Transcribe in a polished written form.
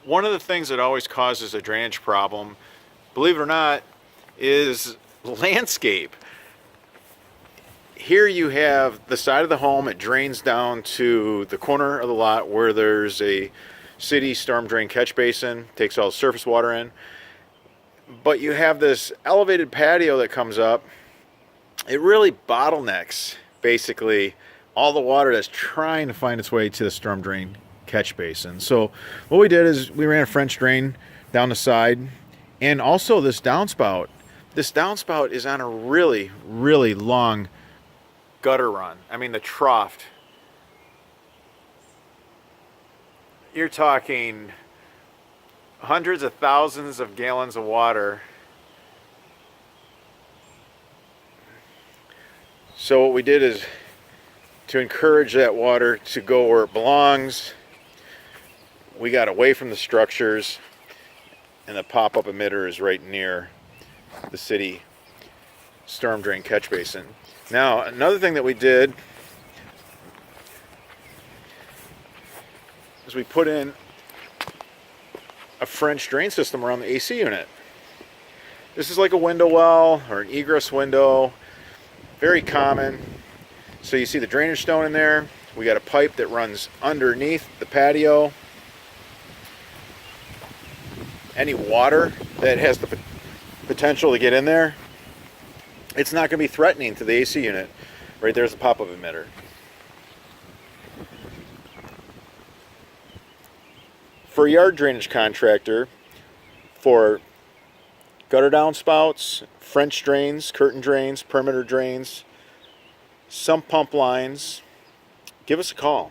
One of the things that always causes a drainage problem, believe it or not, is landscape. Here you have the side of the home, it drains down to the corner of the lot where there's a city storm drain catch basin, takes all the surface water in. But you have this elevated patio that comes up. It really bottlenecks, basically, all the water that's trying to find its way to the storm drain catch basin. So what we did is we ran a French drain down the side, and also this downspout. This downspout is on a really, really long gutter run. I mean, the trough. You're talking hundreds of thousands of gallons of water. So what we did is to encourage that water to go where it belongs. We got away from the structures, and the pop-up emitter is right near the city storm drain catch basin. Now, another thing that we did is we put in a French drain system around the AC unit. This is like a window well or an egress window, very common. So you see the drainage stone in there. We got a pipe that runs underneath the patio. Any water that has the potential to get in there, it's not going to be threatening to the AC unit. Right there's the pop-up emitter. For a yard drainage contractor, for gutter downspouts, French drains, curtain drains, perimeter drains, sump pump lines, give us a call.